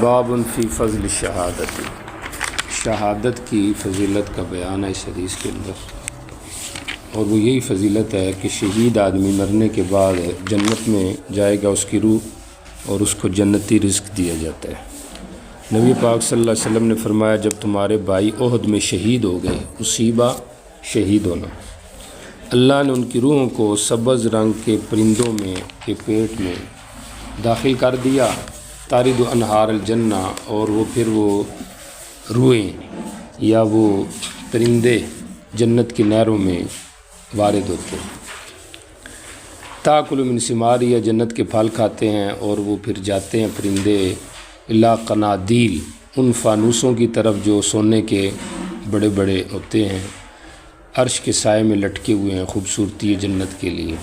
باب فی فضل شہادت، شہادت کی فضیلت کا بیان ہے اس حدیث کے اندر، اور وہ یہی فضیلت ہے کہ شہید آدمی مرنے کے بعد جنت میں جائے گا، اس کی روح اور اس کو جنتی رزق دیا جاتا ہے۔ نبی پاک صلی اللہ علیہ وسلم نے فرمایا جب تمہارے بھائی احد میں شہید ہو گئے، اصیبہ شہید ہونا، اللہ نے ان کی روحوں کو سبز رنگ کے پرندوں میں کے پیٹ میں داخل کر دیا، تارد انہار الجنہ، اور وہ پھر وہ روحیں یا وہ پرندے جنت کی نہروں میں وارد ہوتے ہیں۔ تاکل من ثمار، یا جنت کے پھل کھاتے ہیں، اور وہ پھر جاتے ہیں پرندے الا قنادیل، ان فانوسوں کی طرف جو سونے کے بڑے بڑے ہوتے ہیں، عرش کے سائے میں لٹکے ہوئے ہیں، خوبصورتی ہے جنت کے لیے۔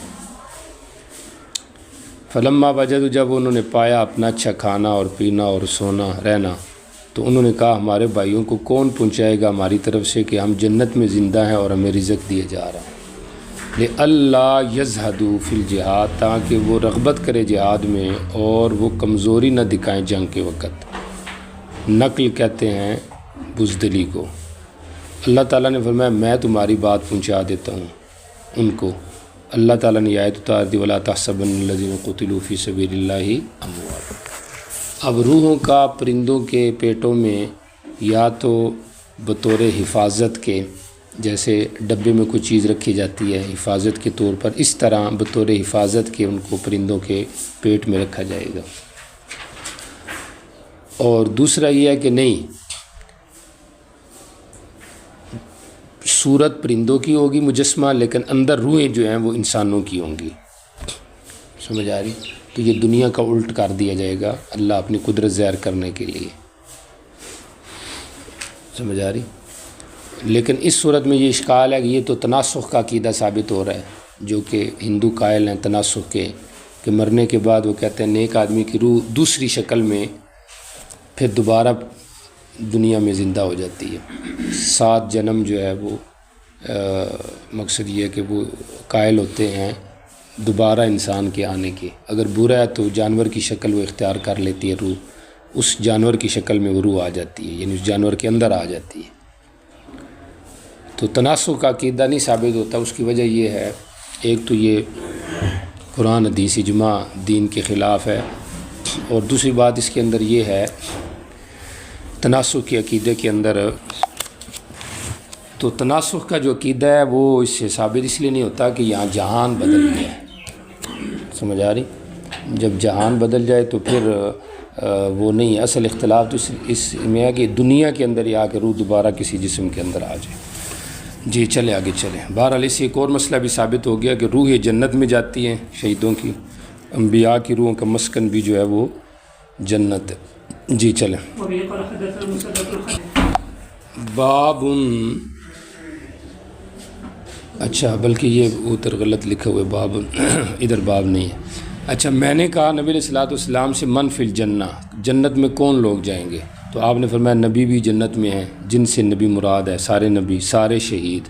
فلما وجد، جب انہوں نے پایا اپنا اچھا کھانا اور پینا اور سونا رہنا، تو انہوں نے کہا ہمارے بھائیوں کو کون پہنچائے گا ہماری طرف سے کہ ہم جنت میں زندہ ہیں اور ہمیں رزق دیا جا رہا ہے۔ لِأَلَّا يَزْهَدُوا فِي الْجِهَادِ، تاکہ وہ رغبت کرے جہاد میں اور وہ کمزوری نہ دکھائیں جنگ کے وقت۔ نقل کہتے ہیں بزدلی کو۔ اللہ تعالیٰ نے فرمایا میں تمہاری بات پہنچا دیتا ہوں ان کو۔ اللہ تعالیٰ نے آیت اتار دی وَلَا تَحْسَبَنَّ الَّذِينَ قُتِلُوا فِي سَبِيلِ اللَّهِ أَمْوَاتٌ۔ اب روحوں کا پرندوں کے پیٹوں میں یا تو بطور حفاظت کے، جیسے ڈبے میں کوئی چیز رکھی جاتی ہے حفاظت کے طور پر، اس طرح بطور حفاظت کے ان کو پرندوں کے پیٹ میں رکھا جائے گا۔ اور دوسرا یہ ہے کہ نہیں، صورت پرندوں کی ہوگی مجسمہ، لیکن اندر روحیں جو ہیں وہ انسانوں کی ہوں گی۔ سمجھ آ رہی؟ تو یہ دنیا کا الٹ کر دیا جائے گا اللہ اپنی قدرت ظاہر کرنے کے لیے۔ سمجھ آ رہی؟ لیکن اس صورت میں یہ اشکال ہے کہ یہ تو تناسخ کا عقیدہ ثابت ہو رہا ہے، جو کہ ہندو قائل ہیں تناسخ کے، کہ مرنے کے بعد وہ کہتے ہیں نیک آدمی کی روح دوسری شکل میں پھر دوبارہ دنیا میں زندہ ہو جاتی ہے۔ 7 جنم جو ہے وہ مقصد یہ ہے کہ وہ قائل ہوتے ہیں دوبارہ انسان کے آنے کے۔ اگر برا ہے تو جانور کی شکل وہ اختیار کر لیتی ہے روح، اس جانور کی شکل میں وہ روح آ جاتی ہے، یعنی اس جانور کے اندر آ جاتی ہے۔ تو تناسخ کا عقیدہ نہیں ثابت ہوتا۔ اس کی وجہ یہ ہے، ایک تو یہ قرآن حدیث اجماع دین کے خلاف ہے، اور دوسری بات اس کے اندر یہ ہے تناسخ کے عقیدے کے اندر، تو تناسخ کا جو عقیدہ ہے وہ اس سے ثابت اس لیے نہیں ہوتا کہ یہاں جہان بدل گیا ہے۔ سمجھ آ رہی؟ جب جہان بدل جائے تو پھر وہ نہیں، اصل اختلاف تو اس میں ہے کہ دنیا کے اندر یا کہ روح دوبارہ کسی جسم کے اندر آ جائے۔ جی چلے آگے چلیں۔ بہرحال اس سے ایک اور مسئلہ بھی ثابت ہو گیا کہ روحیں جنت میں جاتی ہیں شہیدوں کی، انبیاء کی روحوں کا مسکن بھی جو ہے وہ جنت ہے۔ جی چلیں۔ باب، اچھا بلکہ یہ ادھر غلط لکھا ہوا ہے، باب ادھر باب نہیں ہے۔ اچھا، میں نے کہا نبی علیہ الصلوۃ والسلام سے من فی الجنہ، جنت میں کون لوگ جائیں گے؟ تو آپ نے فرمایا نبی بھی جنت میں ہیں، جن سے نبی مراد ہے سارے نبی، سارے شہید۔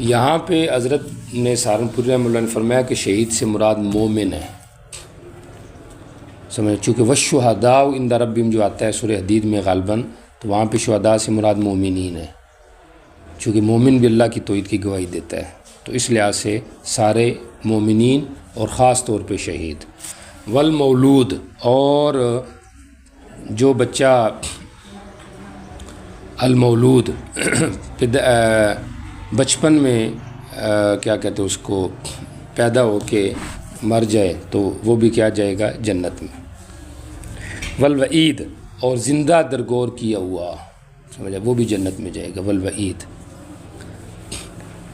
یہاں پہ حضرت نے سہارنپوری رحمۃ اللہ نے فرمایا کہ شہید سے مراد مومن ہے۔ سمجھ، چونکہ والشہداء عند ربہم جو آتا ہے سورہ حدید میں غالباً، تو وہاں پہ شہداء سے مراد مومنین ہے، چونکہ مومن بھی اللہ کی توحید کی گواہی دیتا ہے، تو اس لحاظ سے سارے مومنین اور خاص طور پہ شہید۔ والمولود، اور جو بچہ المولود بچپن میں کیا کہتے ہیں اس کو، پیدا ہو کے مر جائے تو وہ بھی کیا جائے گا جنت میں۔ والوعید، اور زندہ درگور کیا ہوا، سمجھا، وہ بھی جنت میں جائے گا۔ والوعید،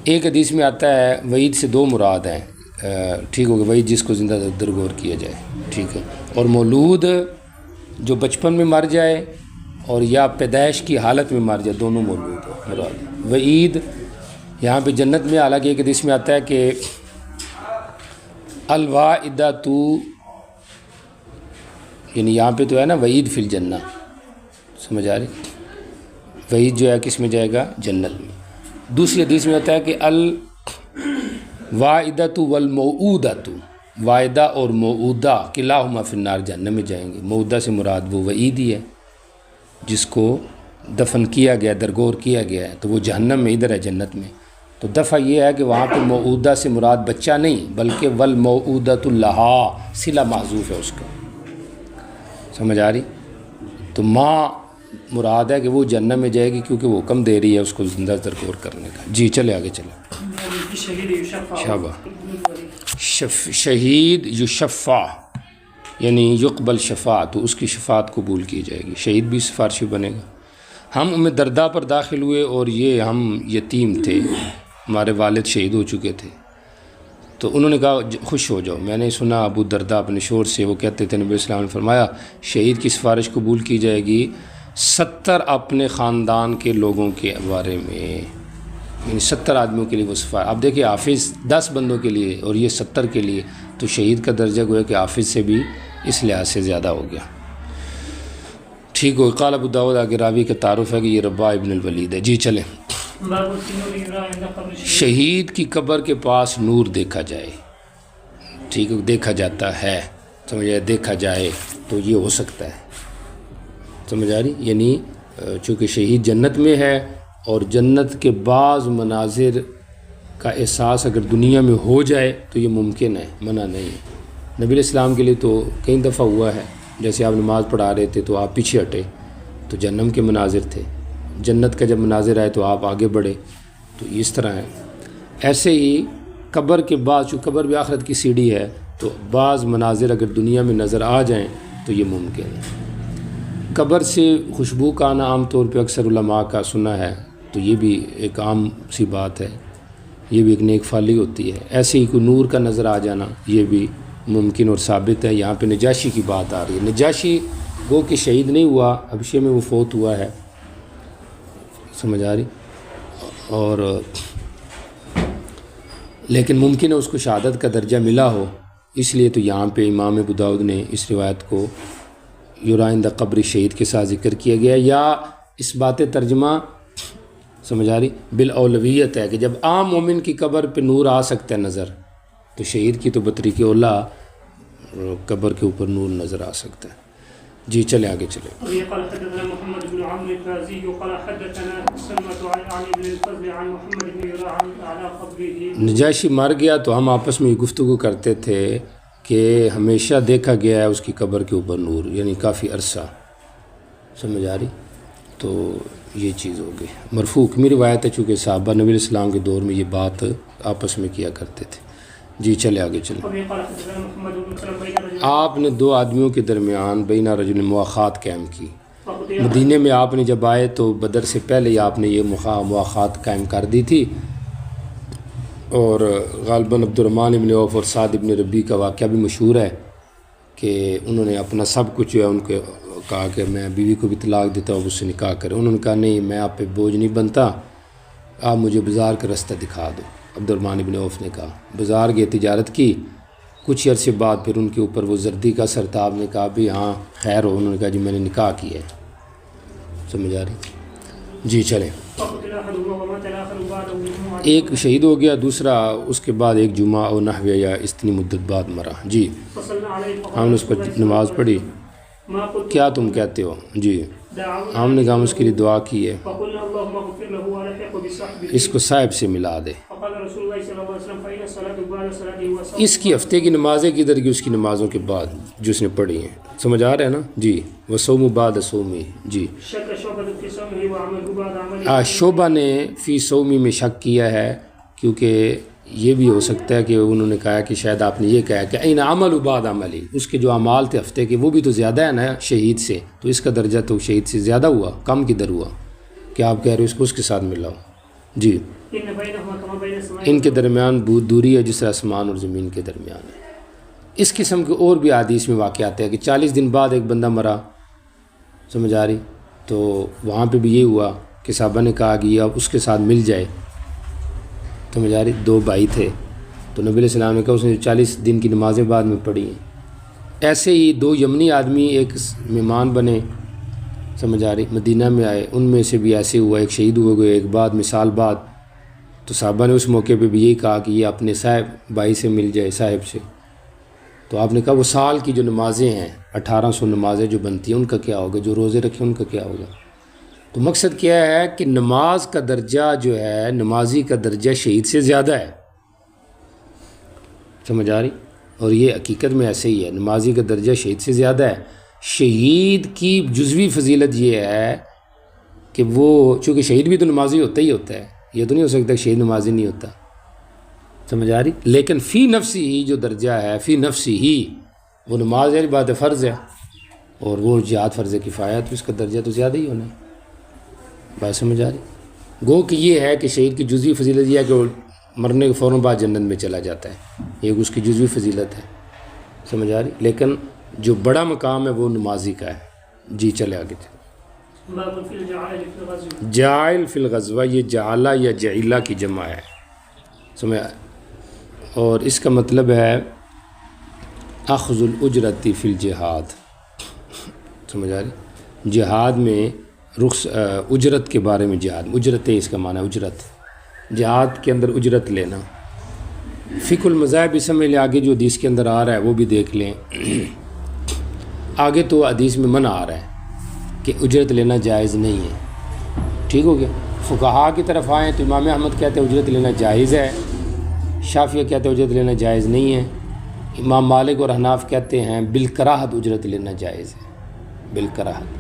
ایک حدیث میں آتا ہے وعید سے 2 مراد ہیں، ٹھیک ہوگا، وعید جس کو زندہ درگور کیا جائے، ٹھیک ہے، اور مولود جو بچپن میں مر جائے اور یا پیدائش کی حالت میں مر جائے، دونوں مولود مراد۔ وعید یہاں پہ جنت میں، حالانکہ ایک حدیث میں آتا ہے کہ الواعدۃ، یعنی یہاں پہ تو ہے نا وعید فی الجنہ، سمجھ آ رہی؟ وعید جو ہے کس میں جائے گا؟ جنت میں۔ دوسری حدیث میں ہوتا ہے کہ الواعدۃ والموعودۃ، واعدہ اور موعودہ کلاہما فی النار جہنم میں جائیں گے۔ موعودہ سے مراد وہ وعید ہی ہے جس کو دفن کیا گیا، درگور کیا گیا ہے، تو وہ جہنم میں، ادھر ہے جنت میں۔ تو دفعہ یہ ہے کہ وہاں پہ موعودہ سے مراد بچہ نہیں بلکہ والموعودۃ لہا، صلہ محذوف ہے اس کا، سمجھ آ رہی؟ تو ماں مراد ہے کہ وہ جہنم میں جائے گی کیونکہ وہ حکم دے رہی ہے اس کو زندہ درگور کرنے کا۔ جی چلے آگے چلے۔ شہید یشفع یعنی یقبل شفاعت، تو اس کی شفاعت قبول کی جائے گی، شہید بھی سفارشی بنے گا۔ ہم ام درداء پر داخل ہوئے اور یہ ہم یتیم تھے، ہمارے والد شہید ہو چکے تھے، تو انہوں نے کہا خوش ہو جاؤ۔ میں نے سنا ابو درداء اپنے شور سے وہ کہتے تھے، نبی علیہ السلام نے فرمایا شہید کی سفارش قبول کی جائے گی 70 اپنے خاندان کے لوگوں کے بارے میں، یعنی 70 آدمیوں کے لیے وہ سفارش۔ اب دیکھیں حافظ 10 بندوں کے لیے اور یہ 70 کے لیے، تو شہید کا درجہ گویا کہ حافظ سے بھی اس لحاظ سے زیادہ ہو گیا۔ ٹھیک ہو۔ قال ابو داؤد، آگے راوی کا تعارف ہے کہ یہ رباح ابن الولید ہے۔ جی چلیں۔ شہید کی قبر کے پاس نور دیکھا جائے، ٹھیک ہے، دیکھا جاتا ہے، سمجھ آئے، دیکھا جائے تو یہ ہو سکتا ہے، سمجھ آ رہی؟ یعنی چونکہ شہید جنت میں ہے اور جنت کے بعض مناظر کا احساس اگر دنیا میں ہو جائے تو یہ ممکن ہے، منع نہیں ہے۔ نبی علیہ السلام کے لیے تو کئی دفعہ ہوا ہے، جیسے آپ نماز پڑھا رہے تھے تو آپ پیچھے ہٹے تو جہنم کے مناظر تھے، جنت کا جب مناظر آئے تو آپ آگے بڑھے، تو اس طرح ہے۔ ایسے ہی قبر کے بعد، چونکہ قبر بھی آخرت کی سیڑھی ہے، تو بعض مناظر اگر دنیا میں نظر آ جائیں تو یہ ممکن ہے۔ قبر سے خوشبو کا آنا عام طور پہ اکثر علماء کا سنا ہے، تو یہ بھی ایک عام سی بات ہے، یہ بھی ایک نیک فعلی ہوتی ہے۔ ایسے ہی کوئی نور کا نظر آ جانا یہ بھی ممکن اور ثابت ہے۔ یہاں پہ نجاشی کی بات آ رہی ہے، نجاشی وہ کہ شہید نہیں ہوا، حبشے میں وہ فوت ہوا ہے، سمجھ آ رہی؟ اور لیکن ممکن ہے اس کو شہادت کا درجہ ملا ہو، اس لیے تو یہاں پہ امام ابو داؤد نے اس روایت کو یرا عند قبر شہید کے ساتھ ذکر کیا گیا، یا اس بات ترجمہ سمجھ آ رہی بالاولویت ہے کہ جب عام مومن کی قبر پہ نور آ سکتا ہے نظر، تو شہید کی تو بطریق اولا قبر کے اوپر نور نظر آ سکتا ہے۔ جی چلے آگے چلے۔ قال حدثنا محمد بن عمرو الرازي قال حدثنا سلمة عن ابن الفضل عن محمد بن يرى على قبره۔ نجاشی مر گیا تو ہم آپس میں گفتگو کرتے تھے کہ ہمیشہ دیکھا گیا ہے اس کی قبر کے اوپر نور، یعنی کافی عرصہ، سمجھ آ رہی؟ تو یہ چیز ہو گئی مرفوع کی روایت ہے، چونکہ صحابہ نبی علیہ السلام کے دور میں یہ بات آپس میں کیا کرتے تھے۔ جی چلے آگے چلیں۔ آپ نے 2 آدمیوں کے درمیان بین رجل مواخات قائم کی۔ مدینے میں آپ نے جب آئے تو بدر سے پہلے ہی آپ نے یہ مواخات قائم کر دی تھی، اور غالباً عبد الرحمن ابن عوف اور سعد ابن ربی کا واقعہ بھی مشہور ہے کہ انہوں نے اپنا سب کچھ جو ہے ان کو کہا کہ میں بیوی کو بھی طلاق دیتا ہوں، اس سے نکاح کریں۔ انہوں نے کہا نہیں، میں آپ پہ بوجھ نہیں بنتا، آپ مجھے بازار کا رستہ دکھا دو۔ عبد الرحمن ابن عوف نے کہا، بازار گئے، تجارت کی، کچھ عرصے بعد پھر ان کے اوپر وہ زردی کا سرتاب نے کہا بھی ہاں خیر ہو، انہوں نے کہا جی میں نے نکاح کیا ہے، سمجھ آ رہی؟ جی چلیں۔ ایک شہید ہو گیا، دوسرا اس کے بعد ایک جمعہ اور نحویہ یا اتنی مدت بعد مرا۔ جی ہم نے اس پر نماز پڑھی، کیا تم کہتے ہو؟ جی ہم نے کہا اس کے لیے دعا کی ہے، اس کو صاحب سے ملا دے۔ اس کی ہفتے کی نمازیں کدھر کی؟ اس کی نمازوں کے بعد جو اس نے پڑھی ہیں، سمجھ آ رہا ہے نا؟ جی وصوم بعد صومی۔ جی شعبہ نے فی صومی میں شک کیا ہے، کیونکہ یہ بھی ہو سکتا ہے کہ انہوں نے کہا کہ شاید آپ نے یہ کہا کہ این عمل بعد عملی، اس کے جو اعمال تھے ہفتے کے وہ بھی تو زیادہ ہے نا شہید سے، تو اس کا درجہ تو شہید سے زیادہ ہوا، کم کدھر ہوا؟ کہ آپ کہہ رہے ہو اس کے ساتھ ملا ہو؟ جی ان کے درمیان بہت دوری ہے جس طرح آسمان اور زمین کے درمیان ہے۔ اس قسم کے اور بھی حدیث میں واقعات ہے کہ 40 دن بعد ایک بندہ مرا، سمجھ آ رہی؟ تو وہاں پہ بھی یہ ہوا کہ صحابہ نے کہا کہ یہ اب اس کے ساتھ مل جائے، سمجھ آ رہی؟ 2 بھائی تھے، تو نبی علیہ السلام نے کہا اس نے 40 دن کی نمازیں بعد میں پڑھی ہیں۔ ایسے ہی 2 یمنی آدمی ایک مہمان بنے، سمجھ آ رہی؟ مدینہ میں آئے، ان میں سے بھی ایسے ہوا، ایک شہید ہو گئے ایک بعد مثال بعد، تو صحابہ نے اس موقع پہ بھی یہی کہا کہ یہ اپنے صاحب بھائی سے مل جائے، صاحب سے، تو آپ نے کہا وہ سال کی جو نمازیں ہیں 1800 نمازیں جو بنتی ہیں ان کا کیا ہوگا، جو روزے رکھے ان کا کیا ہوگا؟ تو مقصد کیا ہے کہ نماز کا درجہ جو ہے، نمازی کا درجہ شہید سے زیادہ ہے، سمجھ آ رہی؟ اور یہ حقیقت میں ایسے ہی ہے، نمازی کا درجہ شہید سے زیادہ ہے۔ شہید کی جزوی فضیلت یہ ہے کہ وہ، چونکہ شہید بھی تو نمازی ہوتا ہی ہوتا ہے، یہ تو نہیں ہو سکتا کہ شہید نمازی نہیں ہوتا، سمجھ آ رہی؟ لیکن فی نفسی ہی جو درجہ ہے، فی نفسی ہی وہ نماز ہے، بات فرض ہے، اور وہ جہاد فرض کفایہ، تو اس کا درجہ تو زیادہ ہی ہونا ہے۔ بات سمجھ آ رہی؟ گو کہ یہ ہے کہ شہید کی جزوی فضیلت یہ ہے کہ وہ مرنے کے فوراً بعد جنت میں چلا جاتا ہے، یہ اس کی جزوی فضیلت ہے، سمجھ آ رہی؟ لیکن جو بڑا مقام ہے وہ نمازی کا ہے۔ جی چلے آگے۔ جاعل فی الغزوہ، یہ جعلہ یا جعلہ کی جمع ہے، سمجھ؟ اور اس کا مطلب ہے اخذ الاجرت فی الجہاد، سمجھ آ رہی؟ جہاد میں اجرت کے بارے میں، جہاد اجرت ہے، اس کا معنی اجرت، جہاد کے اندر اجرت لینا۔ فقہ المذاہب اس میں آگے جو حدیث کے اندر آ رہا ہے وہ بھی دیکھ لیں۔ آگے تو حدیث میں منع آ رہا ہے کہ اجرت لینا جائز نہیں ہے، ٹھیک ہو گیا؟ فقہا کی طرف آئیں تو امام احمد کہتے ہیں اجرت لینا جائز ہے، شافعیہ کہتے ہیں اجرت لینا جائز نہیں ہے، امام مالک اور حناف کہتے ہیں بالکراہت اجرت لینا جائز ہے، بالکراہت۔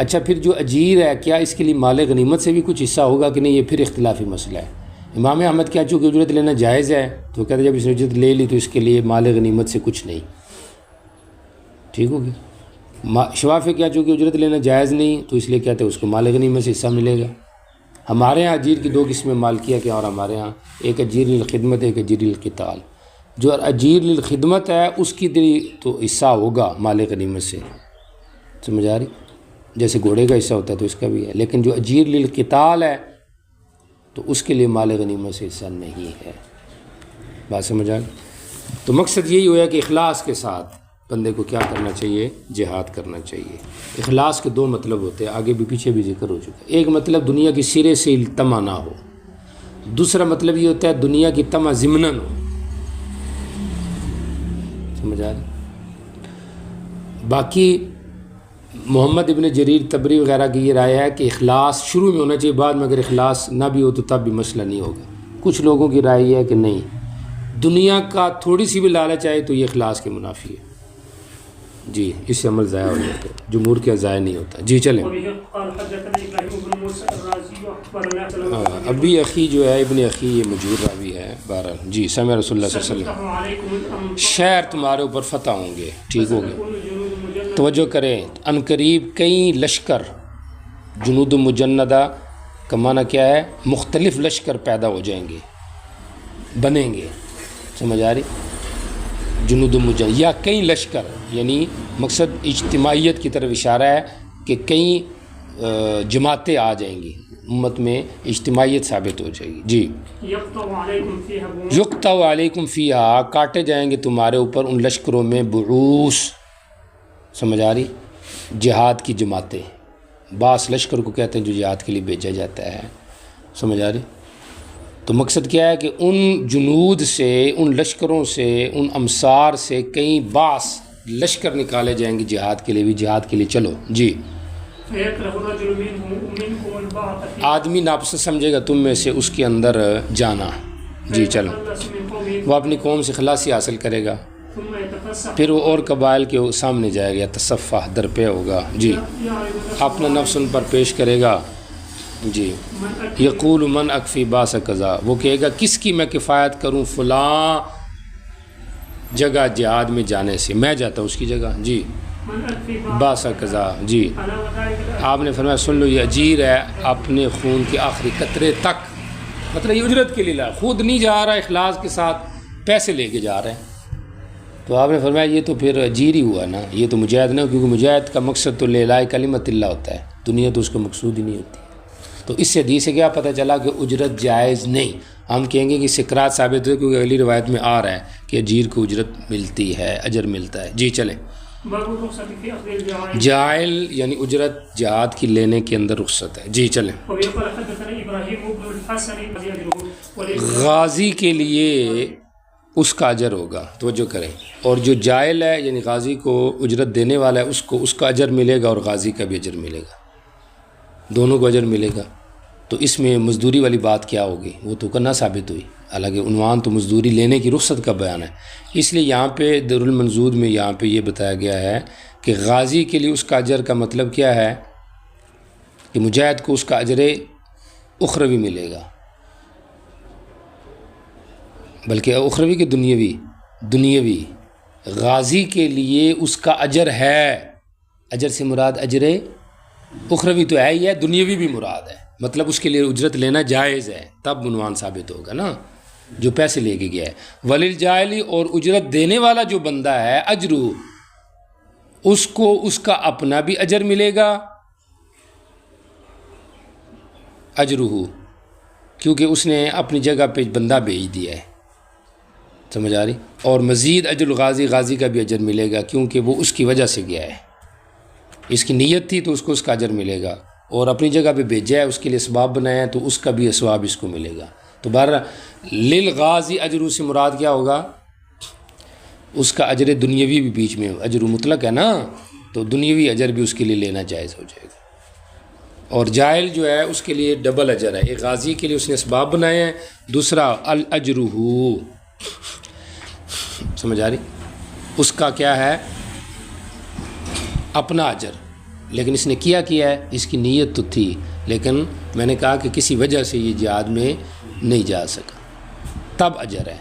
اچھا پھر جو اجیر ہے، کیا اس کے لیے مال غنیمت سے بھی کچھ حصہ ہوگا کہ نہیں؟ یہ پھر اختلافی مسئلہ ہے۔ امام احمد کیا چونکہ اجرت لینا جائز ہے تو کہتے ہیں جب اس نے اجرت لے لی تو اس کے لیے مال غنیمت سے کچھ نہیں، ٹھیک ہو گیا؟ شافعی کیا چونکہ اجرت لینا جائز نہیں تو اس لیے کہتے ہیں اس کو مال غنیمت سے حصہ ملے گا۔ ہمارے ہاں اجیر کی دو قسمیں مالکیہ کے، اور ہمارے ہاں ایک اجیر للخدمت، ایک اجیر للقتال۔ جو اجیر للخدمت ہے اس کی تو حصہ ہوگا مال غنیمت سے، سمجھ آ رہی؟ جیسے گھوڑے کا حصہ ہوتا ہے تو اس کا بھی ہے، لیکن جو اجیر للقتال ہے تو اس کے لیے مال غنیمت سے حصہ نہیں ہے۔ بات سمجھ آ گئی؟ تو مقصد یہی ہوا کہ اخلاص کے ساتھ بندے کو کیا کرنا چاہیے؟ جہاد کرنا چاہیے۔ اخلاص کے دو مطلب ہوتے ہیں، آگے بھی پیچھے بھی ذکر ہو چکا ہے۔ ایک مطلب دنیا کی سرے سے طمع نہ ہو، دوسرا مطلب یہ ہوتا ہے دنیا کی طمع ضمناً ہو، سمجھ آ رہی؟ باقی محمد ابن جریر طبری وغیرہ کی یہ رائے ہے کہ اخلاص شروع میں ہونا چاہیے، بعد میں اگر اخلاص نہ بھی ہو تو تب بھی مسئلہ نہیں ہوگا۔ کچھ لوگوں کی رائے یہ ہے کہ نہیں، دنیا کا تھوڑی سی بھی لالچ آئے تو یہ اخلاص کے منافی ہے، جی اس سے عمل ضائع ہو جاتا ہے، جمہور کا ضائع نہیں ہوتا۔ جی چلیں۔ ابی اخی جو ہے ابن اخی یہ مجہول راوی ہے، بہرحال جی سمع رسول اللہ صلی اللہ علیہ وسلم، شہر تمہارے اوپر فتح ہوں گے، ٹھیک ہو گئے؟ توجہ کریں، ان قریب کئی لشکر، جنود مجندہ کا معنی کیا ہے؟ مختلف لشکر پیدا ہو جائیں گے، بنیں گے، سمجھ آ رہی؟ جنود مجندہ یا کئی لشکر، یعنی مقصد اجتماعیت کی طرف اشارہ ہے کہ کئی جماعتیں آ جائیں گی، امت میں اجتماعیت ثابت ہو جائے گی۔ جی یقطع علیکم فیہا، کاٹے جائیں گے تمہارے اوپر ان لشکروں میں، بعوث، سمجھ آ رہی؟ جہاد کی جماعتیں، بعث لشکر کو کہتے ہیں جو جہاد کے لیے بھیجا جاتا ہے، سمجھ آ رہی؟ تو مقصد کیا ہے کہ ان جنود سے، ان لشکروں سے، ان امصار سے کئی بعث لشکر نکالے جائیں گے جہاد کے لیے، بھی جہاد کے لیے چلو۔ جی آدمی ناپسند سمجھے گا تم میں سے اس کے اندر جانا، جی چلو، وہ اپنی قوم سے خلاصی حاصل کرے گا، پھر وہ اور قبائل کے سامنے جائے گا، تصفح درپے ہوگا، جی اپنا نفس ان پر پیش کرے گا، جی یقول من اکفی باس قضا، وہ کہے گا کس کی میں کفایت کروں فلاں جگہ جہاد میں جانے سے، میں جاتا ہوں اس کی جگہ، جی باس قضا، جی آپ نے فرمایا سن لو یہ اجیر ہے اپنے خون کے آخری قطرے تک، مطلب یہ اجرت کے لیے لا، خود نہیں جا رہا، اخلاص کے ساتھ پیسے لے کے جا رہے ہیں، تو آپ نے فرمایا یہ تو پھر اجیر ہی ہوا نا، یہ تو مجاہد نہیں، کیونکہ مجاہد کا مقصد تو لے لائے کلمت اللہ ہوتا ہے، دنیا تو اس کا مقصود ہی نہیں ہوتی۔ تو اس سے حدیث سے کیا پتہ چلا کہ اجرت جائز نہیں، ہم کہیں گے کہ سکرات ثابت ہوئے، کیونکہ اگلی روایت میں آ رہا ہے کہ اجیر کو اجرت ملتی ہے، اجر ملتا ہے۔ جی چلیں۔ جائل یعنی اجرت جہاد کی لینے کے اندر رخصت ہے، جی چلیں۔ غازی کے لیے اس کا اجر ہوگا، توجہ کریں، اور جو جائل ہے یعنی غازی کو اجرت دینے والا ہے اس کا اجر ملے گا اور غازی کا بھی اجر ملے گا، دونوں کو اجر ملے گا۔ تو اس میں مزدوری والی بات کیا ہوگی؟ وہ تو نہ ثابت ہوئی، حالانکہ عنوان تو مزدوری لینے کی رخصت کا بیان ہے۔ اس لیے یہاں پہ دارالمنزود میں یہاں پہ یہ بتایا گیا ہے کہ غازی کے لیے اس کا اجر کا مطلب کیا ہے کہ مجاہد کو اس کا اجر اخروی ملے گا، بلکہ اخروی کے دنیاوی غازی کے لیے اس کا اجر ہے۔ اجر سے مراد اجر اخروی تو ہے ہی ہے، دنیاوی بھی مراد ہے، مطلب اس کے لیے اجرت لینا جائز ہے، تب عنوان ثابت ہوگا نا، جو پیسے لے کے گیا ہے۔ وللجائلی، اور اجرت دینے والا جو بندہ ہے اجرو، اس کو اس کا اپنا بھی اجر ملے گا، اجرہو، کیونکہ اس نے اپنی جگہ پہ بندہ بھیج دیا ہے، سمجھ آ رہی؟ اور مزید اجر الغازی، غازی کا بھی اجر ملے گا کیونکہ وہ اس کی وجہ سے گیا ہے، اس کی نیت تھی تو اس کو اس کا اجر ملے گا، اور اپنی جگہ پہ بھیجا ہے، اس کے لیے اسباب بنایا ہے تو اس کا بھی اسباب اس کو ملے گا۔ تو بہرحال للغازی اجرو سے مراد کیا ہوگا؟ اس کا اجر دنیاوی بھی بیچ میں، اجر مطلق ہے نا، تو دنیاوی اجر بھی اس کے لیے لینا جائز ہو جائے گا۔ اور جائل جو ہے اس کے لیے ڈبل اجر ہے، ایک غازی کے لیے اس نے اسباب بنائے ہیں، دوسرا الاجرہ، سمجھ آ رہی؟ اس کا کیا ہے؟ اپنا اجر، لیکن اس نے کیا ہے، اس کی نیت تو تھی، لیکن میں نے کہا کہ کسی وجہ سے یہ جہاد میں نہیں جا سکا، تب اجر ہے،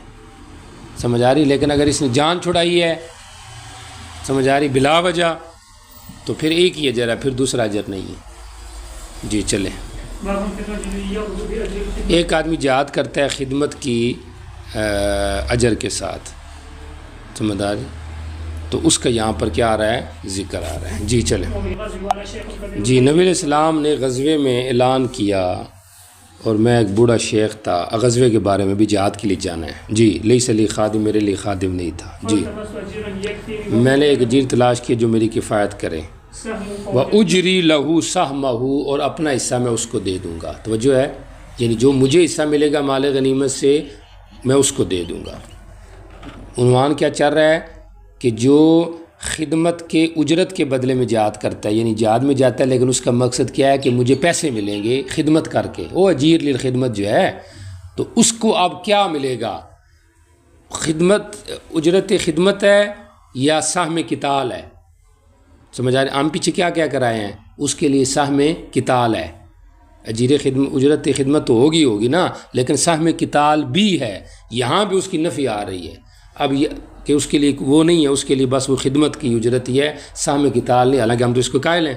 سمجھ آ رہی؟ لیکن اگر اس نے جان چھڑائی ہے، سمجھ آ رہی، بلا وجہ، تو پھر ایک ہی اجر ہے، پھر دوسرا اجر نہیں ہے۔ جی چلیں، ایک آدمی جہاد کرتا ہے خدمت کی اجر کے ساتھ، سمجھ آ رہی؟ تو اس کا یہاں پر کیا آ رہا ہے؟ ذکر آ رہا ہے۔ جی چلیں، جی نبی علیہ السلام نے غزوے میں اعلان کیا، اور میں ایک بوڑھا شیخ تھا، غزوے کے بارے میں بھی جہاد کے لیے جانا ہے، جی لیس لی خادم، میرے لیے خادم نہیں تھا، جی میں نے ایک اجیر تلاش کیا جو میری کفایت کرے، وَأُجْرِي لَهُ سَهْمَهُ، اور اپنا حصہ میں اس کو دے دوں گا، توجہ ہے، یعنی جو مجھے حصہ ملے گا مال غنیمت سے میں اس کو دے دوں گا۔ عنوان کیا چل رہا ہے کہ جو خدمت کے اجرت کے بدلے میں جہاد کرتا ہے، یعنی جہاد میں جاتا ہے لیکن اس کا مقصد کیا ہے کہ مجھے پیسے ملیں گے خدمت کر کے، وہ اجیر للخدمت جو ہے، تو اس کو اب کیا ملے گا؟ خدمت، اجرت خدمت ہے یا سہم قتال ہے؟ سمجھ آ رہے؟ ہم پیچھے کیا کیا کرائے ہیں؟ اس کے لیے سہم قتال ہے، اجیر خدمت، اجرت خدمت تو ہوگی نا، لیکن سہم قتال بھی ہے، یہاں بھی اس کی نفی آ رہی ہے، اب یہ کہ اس کے لیے وہ نہیں ہے، اس کے لیے بس وہ خدمت کی اجرت ہی ہے، سہم قتال نہیں، حالانکہ ہم تو اس کو قائل ہیں۔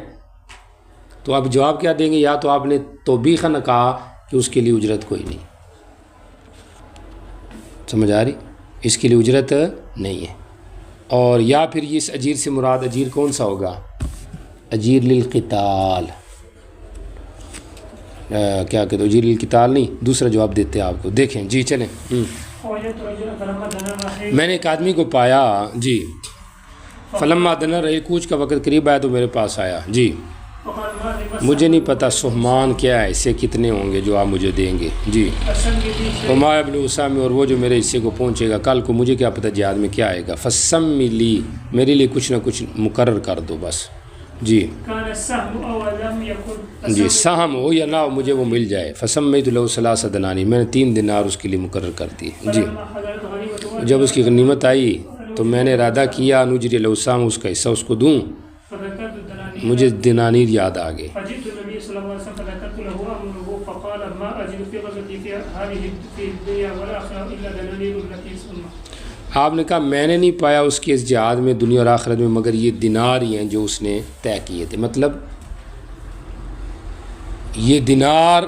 تو آپ جواب کیا دیں گے؟ یا تو آپ نے توبیخاً کہا کہ اس کے لیے اجرت کوئی نہیں، سمجھ آ رہی؟ اس کے لیے اجرت نہیں ہے، اور یا پھر یہ اس اجیر سے مراد اجیر کون سا ہوگا؟ اجیر للقتال، کیا کہتے اجیر للقتال نہیں، دوسرا جواب دیتے ہیں آپ کو، دیکھیں جی چلیں۔ میں نے ایک آدمی کو پایا، جی فلما دنا رہی، کوچ کا وقت قریب آیا تو میرے پاس آیا، جی مجھے نہیں پتہ سہمان کیا ہے، اسے کتنے ہوں گے جو آپ مجھے دیں گے، جی وما ابن اسامہ، اور وہ جو میرے حصے کو پہنچے گا کل کو، مجھے کیا پتہ جہاد میں کیا آئے گا، فسمی لی، میرے لیے کچھ نہ کچھ مقرر کر دو بس، جی جی سہم ہو یا نہ ہو مجھے وہ مل جائے، فسمیت له 3 دنانی، میں نے 3 دینار اس کے لیے مقرر کر دی، جی جب اس کی غنیمت آئی تو میں نے ارادہ کیا نجری لوسام، اس کا حصہ اس کو دوں، مجھے دنانیر یاد آ گئے۔ آپ نے کہا میں نے نہیں پایا اس کے اس جہاد میں دنیا اور آخرت میں مگر یہ دینار ہی ہیں جو اس نے طے کیے تھے، مطلب یہ دینار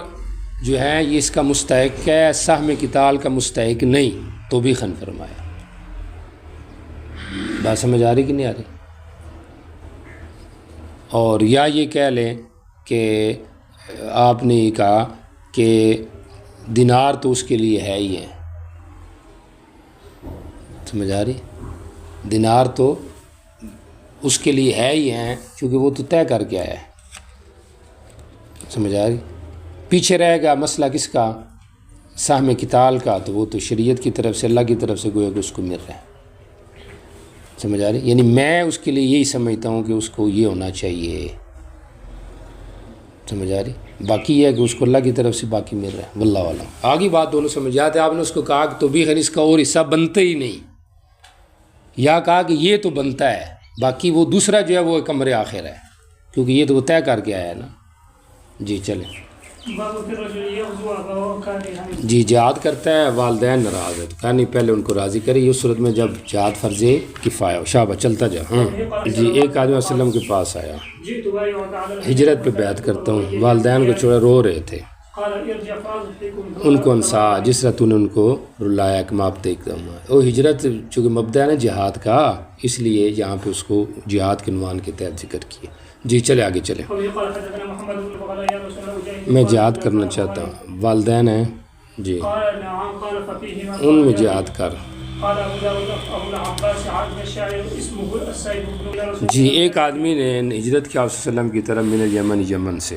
جو ہے یہ اس کا مستحق ہے، سہم قتال کا مستحق نہیں، تو بھی خن فرمایا۔ بات سمجھ آ رہی کہ نہیں آ رہی؟ اور یا یہ کہہ لیں کہ آپ نے یہ کہا کہ دینار تو اس کے لیے ہے ہی ہے، سمجھ آ رہی؟ دینار تو اس کے لیے ہے ہی ہیں کیونکہ وہ تو طے کر کے آیا ہے، سمجھ آ رہی؟ پیچھے رہے گا مسئلہ کس کا؟ سہم قتال کا تو وہ تو شریعت کی طرف سے اللہ کی طرف سے گویا کہ اس کو مل رہا ہے. سمجھ آ رہی؟ یعنی میں اس کے لیے یہی سمجھتا ہوں کہ اس کو یہ ہونا چاہیے. سمجھ آ رہی؟ باقی یہ ہے کہ اس کو اللہ کی طرف سے باقی مل رہا ہے. واللہ اعلم. آگے بات دونوں سمجھ جاتے. آپ نے اس کو کہا کہ تو بھی خیر اس کا اور حصہ بنتا ہی نہیں، یا کہا کہ یہ تو بنتا ہے باقی وہ دوسرا جو ہے وہ ایک امر آخر ہے، کیونکہ یہ تو وہ طے کر کے آیا ہے نا. جی چلیں. جی جہاد کرتا ہے والدین ناراض ہے تو کہا نہیں پہلے ان کو راضی کرے. یہ صورت میں جب جہاد فرض کفایہ. شابہ چلتا جا. ہاں جی. ایک آدمی وسلم کے پاس آیا، ہجرت پہ بیعت کرتا ہوں، والدین کو چھوڑا رو رہے تھے، ان کو انسا جس طرح تو نے ان کو رلایا کہ ماپ دیکھتا ہوں. وہ ہجرت چونکہ مبدأ ہے نا جہاد کا، اس لیے یہاں پہ اس کو جہاد کے عنوان کے تحت ذکر کیا. جی چلے آگے چلے. میں جہاد کرنا چاہتا ہوں، والدین ہیں جی ان میں جہاد کر. جی ایک آدمی نے ہجرت کی آپ صلی اللہ علیہ وسلم کی طرف من الیمن، یمن سے.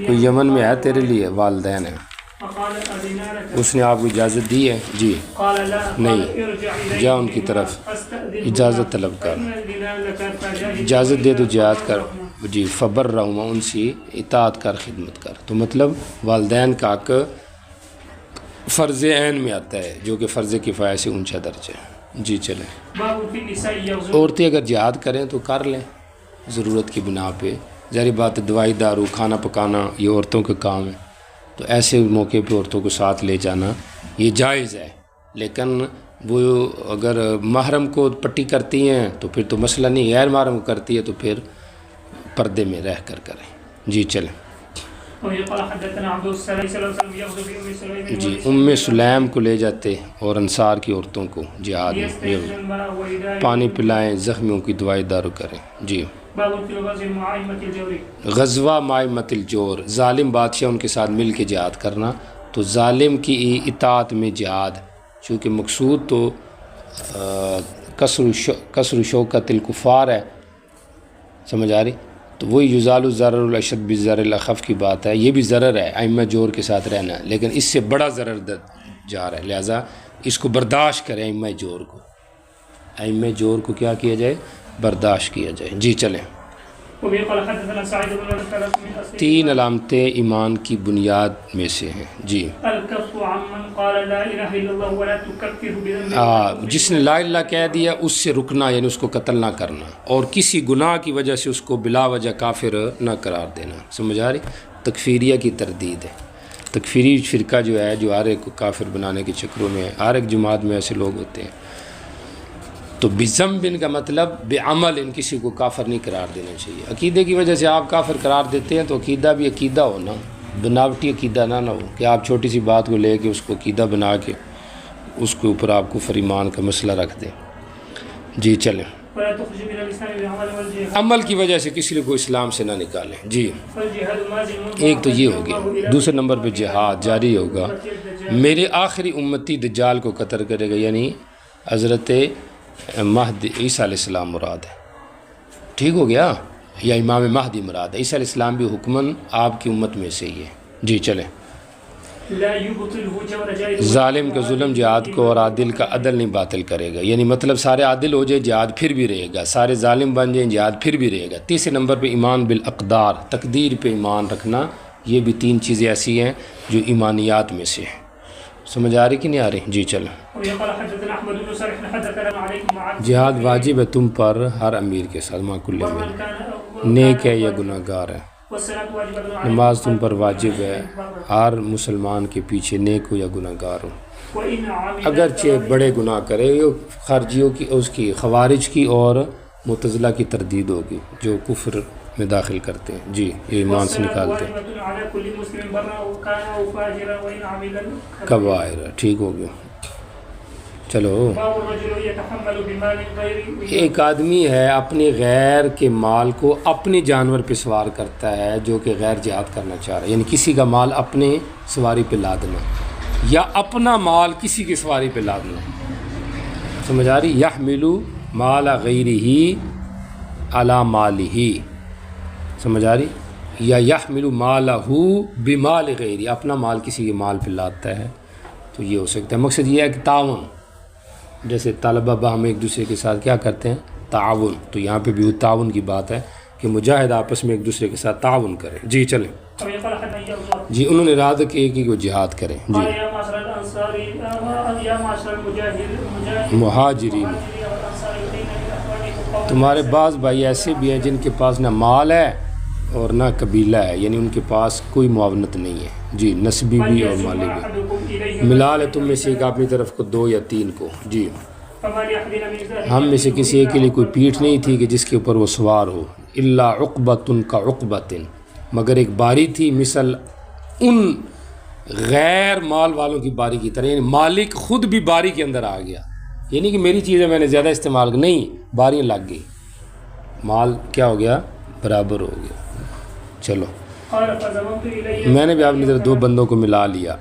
کوئی یمن میں ہے تیرے لیے؟ والدین ہیں. اس نے آپ کو اجازت دی ہے؟ جی نہیں. جا ان کی طرف اجازت طلب کر، اجازت دے تو جہاد کر. جی فبر رہوں ان سے اطاعت کر، خدمت کر. تو مطلب والدین کا حق فرض عین میں آتا ہے جو کہ فرض کفایہ سے اونچا درجہ ہے. جی چلیں. عورتیں اگر جہاد کریں تو کر لیں ضرورت کی بنا پہ. ظاہر بات دوائی دارو کھانا پکانا یہ عورتوں کا کام ہے، تو ایسے موقع پہ عورتوں کو ساتھ لے جانا یہ جائز ہے. لیکن وہ اگر محرم کو پٹی کرتی ہیں تو پھر تو مسئلہ نہیں، غیر محرم کو کرتی ہے تو پھر پردے میں رہ کر کریں. جی چلیں. جی سلیم کو لے جاتے اور انصار کی عورتوں کو جہاد میں پانی پلائیں، زخمیوں کی دوائی دارو کریں. جی غزوہ مائمت الجور، ظالم بادشاہ ان کے ساتھ مل کے جہاد کرنا. تو ظالم کی اطاعت میں جہاد، چونکہ مقصود تو کسر شوکت الکفار ہے. سمجھ آ رہی؟ تو وہی یزال الضرر الاشد بالضرر الاخف کی بات ہے. یہ بھی ضرر ہے ائمہ جور کے ساتھ رہنا، لیکن اس سے بڑا ضرر جا رہا ہے، لہٰذا اس کو برداشت کریں. ائمہ جور کو، ائمہ جور کو کیا کیا جائے؟ برداشت کیا جائے. جی چلیں. تین علامتیں ایمان کی بنیاد میں سے ہیں. جی جس نے لا الہ کہہ دیا اس سے رکنا، یعنی اس کو قتل نہ کرنا، اور کسی گناہ کی وجہ سے اس کو بلا وجہ کافر نہ قرار دینا. سمجھ آ رہی؟ تکفیریہ کی تردید ہے. تکفیری فرقہ جو ہے جو ہر ایک کو کافر بنانے کے چکروں میں، ہر ایک جماعت میں ایسے لوگ ہوتے ہیں. تو بذنب کا مطلب بعمل، ان کسی کو کافر نہیں قرار دینا چاہیے. عقیدے کی وجہ سے آپ کافر قرار دیتے ہیں تو عقیدہ بھی عقیدہ ہو نا، بناوٹی عقیدہ نہ ہو کہ آپ چھوٹی سی بات کو لے کے اس کو عقیدہ بنا کے اس کے اوپر آپ کفر ایمان کا مسئلہ رکھ دیں. جی چلیں. عمل کی وجہ سے کسی کو اسلام سے نہ نکالیں. جی ایک تو یہ ہو گیا. دوسرے نمبر پہ جہاد جاری ہوگا. میرے آخری امتی دجال کو قتل کرے گا، یعنی حضرت مہدی عیسیٰ علیہ السلام مراد ہے. ٹھیک ہو گیا؟ یا امام مہدی مراد ہے. عیسیٰ علیہ السلام بھی حکماً آپ کی امت میں سے ہی ہے. جی چلیں. ظالم کا ظلم جہاد کو اور عادل کا عدل نہیں باطل کرے گا، یعنی مطلب سارے عادل ہو جائے جہاد پھر بھی رہے گا، سارے ظالم بن جائیں جہاد پھر بھی رہے گا. تیسرے نمبر پہ ایمان بالاقدار، تقدیر پہ ایمان رکھنا. یہ بھی تین چیزیں ایسی ہیں جو ایمانیات میں سے ہیں. سمجھ آ رہی کہ نہیں آ رہی؟ جی چلیں. جہاد واجب ہے تم پر ہر امیر کے ساتھ، مع کل امیر، نیک ہے یا گناہ گار ہے. نماز تم پر واجب ہے ہر مسلمان کے پیچھے، نیک ہو یا گناہ گار ہو. اگرچہ بڑے گناہ کرے، خارجیوں کی، اس کی خوارج کی اور معتزلہ کی تردید ہوگی جو کفر میں داخل کرتے ہیں. جی یہ ایمان سے نکالتے ہیں. کبائر. ٹھیک ہو گیا. چلو. ایک آدمی ہے اپنے غیر کے مال کو اپنے جانور پہ سوار کرتا ہے جو کہ غیر جہاد کرنا چاہ رہا ہے، یعنی کسی کا مال اپنے سواری پہ لادنا، یا اپنا مال کسی کی سواری پہ لادنا. سمجھ آ رہی؟ یحمل مال غیرہ علی مالہ. سمجھ آ رہی؟ یا یحمل مالہ بمال غیری، اپنا مال کسی کے مال پہ لاتا ہے تو یہ ہو سکتا ہے۔ مقصد یہ ہے کہ تعاون، جیسے طلبہ باہم ایک دوسرے کے ساتھ کیا کرتے ہیں، تعاون، تو یہاں پہ بھی تعاون کی بات ہے کہ مجاہد آپس میں ایک دوسرے کے ساتھ تعاون کریں۔ جی چلیں، جی انہوں نے ارادہ کیا کہ وہ جہاد کریں۔ جی مہاجرین، تمہارے بعض بھائی ایسے بھی ہیں جن کے پاس نہ مال ہے اور نہ قبیلہ ہے، یعنی ان کے پاس کوئی معاونت نہیں ہے، جی نسبی بھی اور مالی بھی، ملا لے تم میں سے ایک اپنی طرف کو 2 یا 3 کو۔ جی ہم میں سے کسی ایک کے لیے کوئی پیٹھ نہیں تھی کہ جس کے اوپر وہ سوار ہو، الا عقبۃ کا عقبۃ، مگر ایک باری تھی مثل ان غیر مال والوں کی باری کی طرح، یعنی مالک خود بھی باری کے اندر آ گیا، یعنی کہ میری چیزیں میں نے زیادہ استعمال کی، نہیں، باریاں لگ گئی، مال کیا ہو گیا، برابر ہو گیا۔ چلو، میں نے بھی اپنی طرف 2 بندوں کو ملا لیا۔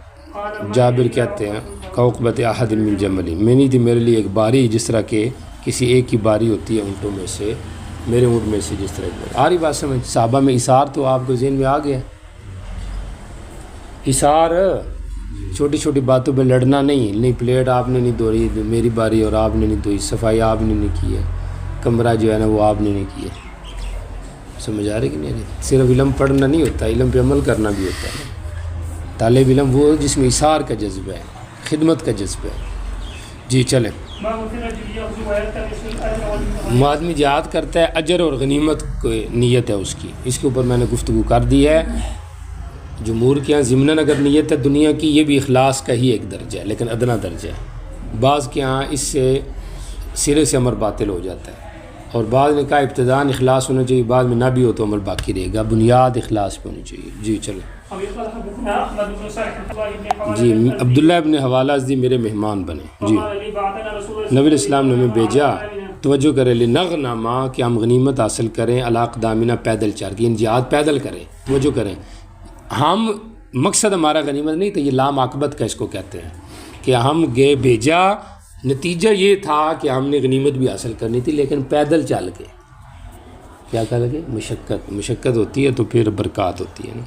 جابر کہتے ہیں کعقبۃ احد من جمل، میں نہیں تھی میرے لیے ایک باری جس طرح کہ کسی ایک کی باری ہوتی ہے اونٹوں میں سے، میرے اونٹ میں سے جس طرح آ رہی بات سمجھ۔ صحابہ میں اثار تو آپ کو ذہن میں آ گیا، اثار چھوٹی چھوٹی باتوں پہ لڑنا نہیں پلیٹ آپ نے نہیں دھوئی میری باری اور آپ نے نہیں دھوئی، صفائی آپ نے نہیں کی ہے، کمرہ جو ہے نا وہ آپ نے نہیں کیا، سمجھ آ رہی کہ نہیں؟ صرف علم پڑھنا نہیں ہوتا، علم پہ عمل کرنا بھی ہوتا ہے۔ طالب علم وہ جس میں اثار کا جذبہ ہے، خدمت کا جذبہ ہے۔ جی چلیں، آدمی جہاد کرتا ہے، اجر اور غنیمت کو نیت ہے اس کی، اس کے اوپر میں نے گفتگو کر دی ہے۔ جمہور کے یہاں ضمناً اگر نیت ہے دنیا کی، یہ بھی اخلاص کا ہی ایک درجہ ہے لیکن ادنا درجہ ہے۔ بعض کے یہاں اس سے سرے سے عمل باطل ہو جاتا ہے، اور بعض نے کہا ابتداءً اخلاص ہونا چاہیے، بعد میں نہ بھی ہو تو عمل باقی رہے گا، بنیاد اخلاص پہ ہونی چاہیے۔ جی چلیں، جی عبداللہ ابن حوالہ ازدی میرے مہمان بنے۔ جی نبی علیہ السلام نے ہمیں بھیجا، توجہ کرے لنغنما، کہ ہم غنیمت حاصل کریں، علاق دامنا پیدل چل کے، جہاد پیدل کریں، توجہ کریں، ہم مقصد ہمارا غنیمت نہیں تھا، یہ لام عاقبت کا اس کو کہتے ہیں کہ ہم گئے بھیجا، نتیجہ یہ تھا کہ ہم نے غنیمت بھی حاصل کرنی تھی لیکن پیدل چل کے، کیا کہا لگے، مشقت ہوتی ہے تو پھر برکات ہوتی ہے نا۔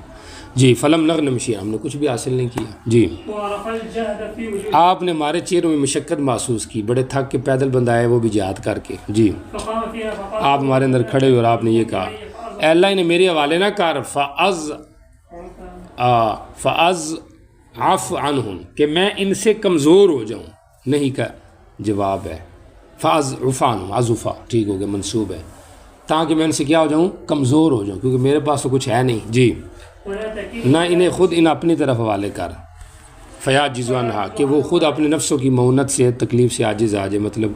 جی فلم نغنم شیئا، ہم نے کچھ بھی حاصل نہیں کیا۔ جی آپ نے ہمارے چہروں میں مشقت محسوس کی، بڑے تھک کے پیدل بندہ آئے وہ بھی جہاد کر کے۔ جی آپ ہمارے اندر کھڑے ہوئے اور آپ نے یہ کہا، اے اللہ انہیں میرے حوالے نہ کر، فَأَضْ عَفْ عَنْهُمْ، کہ میں ان سے کمزور ہو جاؤں، نہیں کا جواب ہے، فَأَضْ عُفَانُ عَضُفَا، ٹھیک ہو گیا، منصوب ہے، تاکہ میں ان سے کیا ہو جاؤں، کمزور ہو جاؤں، کیونکہ میرے پاس تو کچھ ہے نہیں۔ جی نہ انہیں خود ان اپنی طرف حوالے کر، فَيَعْجِزُ عَنْهَا، کہ وہ خود اپنے نفسوں کی معونت سے تکلیف سے عاجز آ جائے، مطلب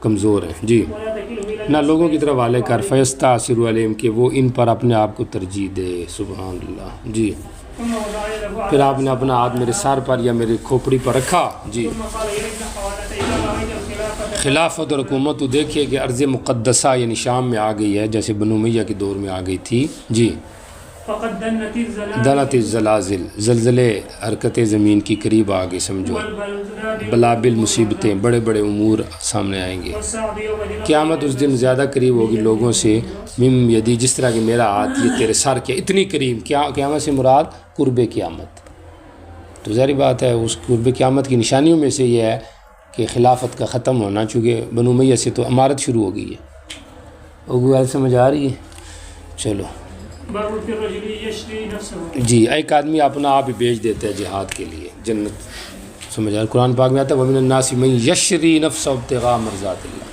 کمزور ہیں۔ جی نہ لوگوں کی طرف حوالے کر، فَيَسْتَأْثِرُ عَلَيْهِمْ، کہ وہ ان پر اپنے آپ کو ترجیح دے، سبحان اللہ۔ جی پھر آپ نے اپنا ہاتھ میرے سر پر یا میرے کھوپڑی پر رکھا۔ جی خلافت اور حکومت تو دیکھیے کہ ارض مقدسہ یعنی شام میں آ گئی ہے، جیسے بنو امیہ کے دور میں آ گئی تھی۔ جی دنت الزلازل، زلزلے حرکت زمین کی قریب آ گئی، سمجھو، بلابل مصیبتیں، بڑے بڑے امور سامنے آئیں گے، قیامت اس دن زیادہ قریب ہوگی لوگوں سے، مم یدی، جس طرح کہ میرا ہاتھ یہ تیرے سر کے، اتنی قریب، کیا قیامت سے مراد قرب قیامت، تو ظاہری بات ہے اس قرب قیامت کی نشانیوں میں سے یہ ہے کہ خلافت کا ختم ہونا، چونکہ بنو امیہ سے تو امارت شروع ہو گئی ہے، وہ سمجھ آ رہی ہے؟ چلو جی ایک آدمی اپنا آپ ہی بیچ دیتا ہے جہاد کے لیے، جنت، سمجھ آ رہا ہے؟ قرآن پاک میں آتا ہے وَمِنَ النَّاسِ مَن يَشْرِي نَفْسَهُ ابْتِغَاءَ مَرْضَاتِ اللَّهِ،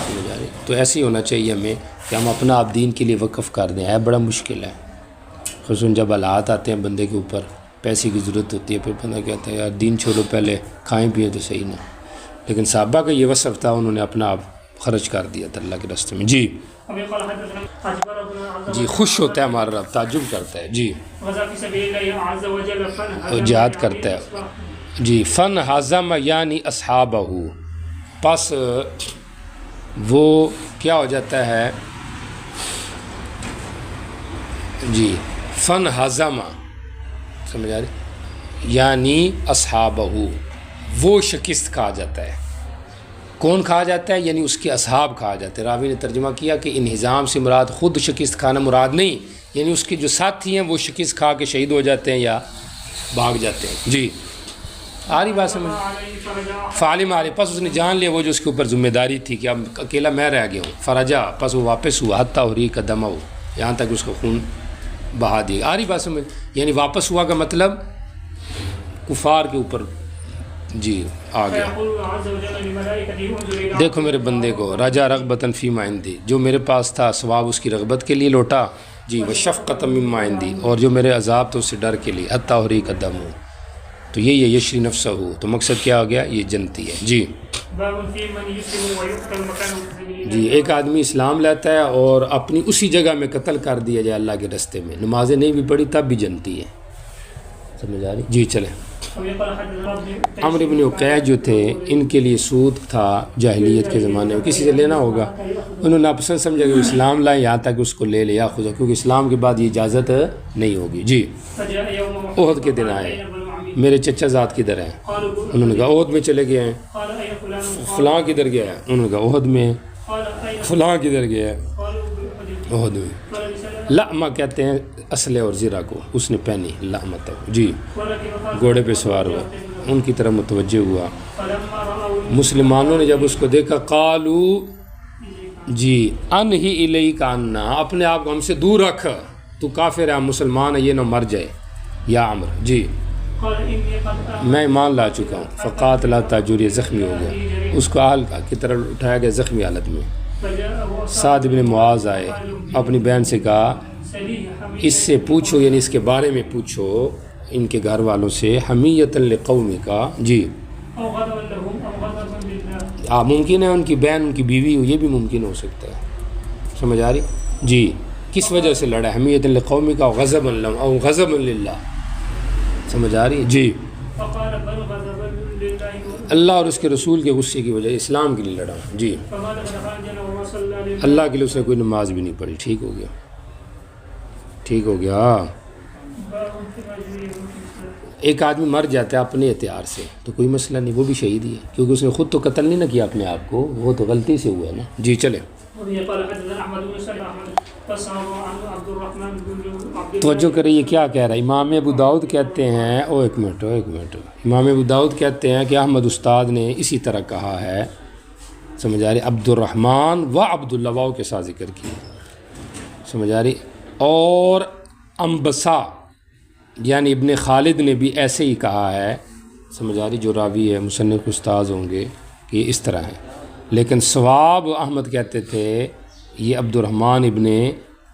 سمجھ آ رہی ہے؟ تو ایسے ہی ہونا چاہیے ہمیں کہ ہم اپنا آپ دین کے لیے وقف کر دیں، ہے بڑا مشکل ہے، خصوصاً جب حالات آتے ہیں بندے کے اوپر، پیسے کی ضرورت ہوتی ہے، پھر بندہ کہتا ہے یار دین چھوڑو، پہلے کھائیں پیئیں تو صحیح نہ، لیکن صحابہ کا یہ وصف تھا، انہوں نے اپنا آپ خرچ کر دیا تھا اللہ کے راستے میں۔ جی جی خوش ہوتا ہے ہمارا رب، تعجب کرتا ہے، جی جہاد کرتا ہے۔ جی فن ہاضم یعنی اصحابہ، پس وہ کیا ہو جاتا ہے، جی فن ہاضم، سمجھ آ رہی، یعنی اصحابہ، وہ شکست کھا جاتا ہے، کون کھا جاتا ہے، یعنی اس کے اصحاب کھا جاتے ہیں۔ راوی نے ترجمہ کیا کہ انہزام سے مراد خود شکست کھانا مراد نہیں، یعنی اس کے جو ساتھی ہیں وہ شکست کھا کے شہید ہو جاتے ہیں یا بھاگ جاتے ہیں. جی آ رہی بات سمجھ. فعالم علیہ پس اس نے جان لیا وہ جو اس کے اوپر ذمہ داری تھی کہ اب اکیلا میں رہ گیا ہوں. فرجا پس وہ واپس ہوا حتیٰ حریق دمہ ہو یہاں تک اس کا خون بہا دیا. آ رہی بات سمجھ. یعنی واپس ہوا کا مطلب کفار کے اوپر جی آ گیا. دیکھو میرے بندے کو رجا رغبتاً فیما عندی جو میرے پاس تھا ثواب اس کی رغبت کے لیے لوٹا جی. وشفقۃ مما عندی اور جو میرے عذاب تو اس سے ڈر کے لیے حتیٰ حریق دم ہو. تو یہی ہے یشری نفسہ ہو. تو مقصد کیا ہو گیا یہ جنتی ہے. جی جی ایک آدمی اسلام لیتا ہے اور اپنی اسی جگہ میں قتل کر دیا جائے اللہ کے رستے میں, نمازیں نہیں بھی پڑھی تب بھی جنتی ہے. سمجھ آ رہی. جی چلیں. عمرو بن عقیل جو تھے ان کے لیے سود تھا جاہلیت کے زمانے میں, کسی سے لینا ہوگا انہوں نے ناپسند سمجھا کہ اسلام لائے یہاں تک اس کو لے لیا خود, کیونکہ اسلام کے بعد یہ اجازت نہیں ہوگی. جی احد کے دن آئے میرے چچا ذات کدھر ہیں؟ انہوں نے کہا احد میں چلے گئے ہیں. فلاں کدھر گیا ہے؟ انہوں نے کہا احد میں. فلاں کدھر گیا ہے؟ احد میں. لعمہ کہتے ہیں اسلحے اور زرہ کو, اس نے پہنی لعمت. جی گھوڑے پہ سوار ہوا ان کی طرف متوجہ ہوا. مسلمانوں نے جب اس کو دیکھا قالو جی انہی الیک عنا اپنے آپ کو ہم سے دور رکھ, تو کافر ہے مسلمان ہے یہ نہ مر جائے یا عمر. جی میں ایمان لا چکا ہوں. فقاتل تاجوری زخمی ہو گیا, اس کو اہل کی طرف اٹھایا گیا زخمی حالت میں. سعد بن معاذ آئے اپنی بہن سے کہا اس سے پوچھو یعنی اس کے بارے میں پوچھو ان کے گھر والوں سے حمیۃ لقومی کا. جی ممکن ہے ان کی بہن ان کی بیوی ہو, یہ بھی ممکن ہو سکتا ہے. سمجھ آ رہی. جی کس وجہ سے لڑا حمیۃ لقومی کا غضبا لهم او غضبا للہ. سمجھ آ رہی. جی اللہ اور اس کے رسول کے غصے کی وجہ اسلام کے لیے لڑا. جی اللہ کے لیے اس نے کوئی نماز بھی نہیں پڑھی. ٹھیک ہو گیا, ٹھیک ہو گیا. ایک آدمی مر جاتا ہے اپنے اختیار سے تو کوئی مسئلہ نہیں, وہ بھی شہید ہی ہے, کیونکہ اس نے خود تو قتل نہیں نہ کیا اپنے آپ کو, وہ تو غلطی سے ہوا ہے نا. جی چلیں. توجہ کریں یہ کیا کہہ رہا ہے. امام ابو داؤد کہتے ہیں ایک منٹ امام ابو داؤد کہتے ہیں کہ احمد استاد نے اسی طرح کہا ہے. سمجھ آ رہی. عبد الرحمن و عبداللہ واؤ کے ساتھ ذکر کیا. سمجھ آ رہی. اور انبسا یعنی ابن خالد نے بھی ایسے ہی کہا ہے. سمجھ آ رہی. جو راوی ہے مصنف استاذ ہوں گے کہ یہ اس طرح ہے, لیکن ثواب احمد کہتے تھے یہ عبد الرحمن ابن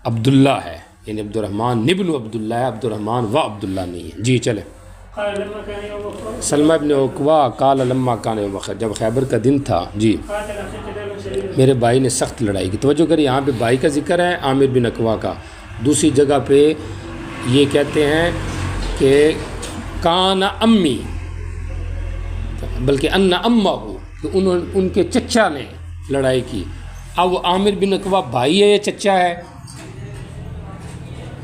عبداللہ ہے, یعنی عبد الرحمن ابن عبداللہ ہے, عبد الرحمن و عبداللہ نہیں ہے. جی چلیں. سلمہ ابن عقبہ قال لما کان یوم خیبر جب خیبر کا دن تھا. جی میرے بھائی نے سخت لڑائی کی. توجہ کریے یہاں پہ بھائی کا ذکر ہے عامر بن عقبہ کا. دوسری جگہ پہ یہ کہتے ہیں کہ کان امی بلکہ ان امہ ہو کہ ان کے چچا نے لڑائی کی. اب وہ عامر بن عقبہ بھائی ہے یا چچا ہے؟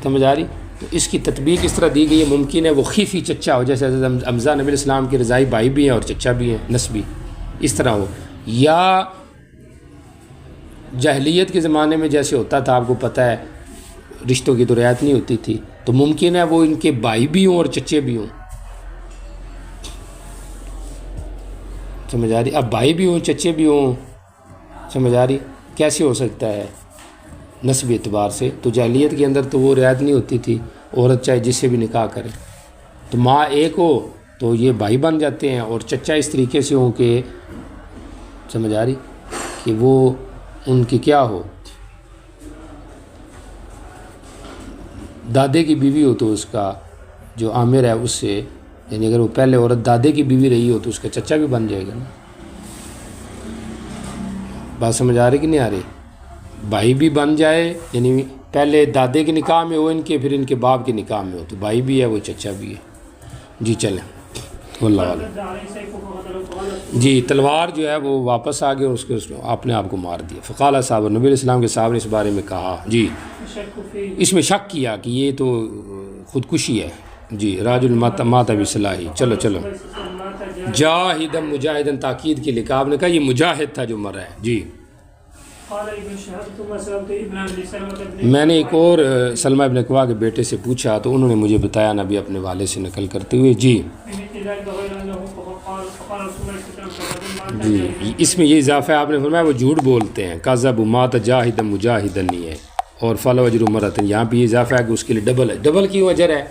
سمجھ آ رہی. تو اس کی تطبیق اس طرح دی گئی ہے ممکن ہے وہ خیفی چچا ہو, جیسے حضرت حمزہ نبی علیہ السلام کے رضائی بھائی بھی ہیں اور چچا بھی ہیں نسبی, اس طرح ہو. یا جاہلیت کے زمانے میں جیسے ہوتا تھا آپ کو پتہ ہے رشتوں کی تو رعایت نہیں ہوتی تھی, تو ممکن ہے وہ ان کے بھائی بھی ہوں اور چچے بھی ہوں. سمجھ آ رہی. اب بھائی بھی ہوں چچے بھی ہوں, سمجھ آ رہی, کیسے ہو سکتا ہے نسبی اعتبار سے؟ تو جاہلیت کے اندر تو وہ رعایت نہیں ہوتی تھی, عورت چاہے جس سے بھی نکاح کرے تو ماں ایک ہو تو یہ بھائی بن جاتے ہیں, اور چچا اس طریقے سے ہوں کہ سمجھ آ رہی کہ وہ ان کی کیا ہو دادے کی بیوی ہو تو اس کا جو عامر ہے اس سے, یعنی اگر وہ پہلے عورت دادے کی بیوی رہی ہو تو اس کا چچا بھی بن جائے گا نا. بات سمجھ آ رہی کہ نہیں آ رہی؟ بھائی بھی بن جائے یعنی پہلے دادے کے نکاح میں ہو ان کے, پھر ان کے باپ کے نکاح میں ہو تو بھائی بھی ہے وہ چچا بھی ہے. جی چلیں واللہ عالم. جی تلوار جو ہے وہ واپس آ گئی اور اس نے اپنے آپ کو مار دیا. فقال صاحب نبی علیہ السلام کے صاحب نے اس بارے میں کہا. جی اس میں شک کیا کہ یہ تو خودکشی ہے. جی راج المات بصلاحی. چلو جاہدن مجاہدن تاکید کے لیے آپ نے کہا یہ مجاہد تھا جو مرا ہے. جی قال ابن شهاب ثم سألت ابن أبي سلمة بن میں نے ایک اور سلمہ ابن اکوا کے بیٹے سے پوچھا تو انہوں نے مجھے بتایا نبی اپنے والد سے نقل کرتے ہوئے جی بمثل ذلك غير أنه فقال رسول الله صلى الله عليه وسلم جی اس میں یہ اضافہ ہے آپ نے فرمایا وہ جھوٹ بولتے ہیں کذب مات جاہدا مجاہدا نہیں ہے اور فلو اجر مرتن یہاں پہ یہ اضافہ ہے کہ اس کے لیے ڈبل ہے ڈبل کیوں اجر ہے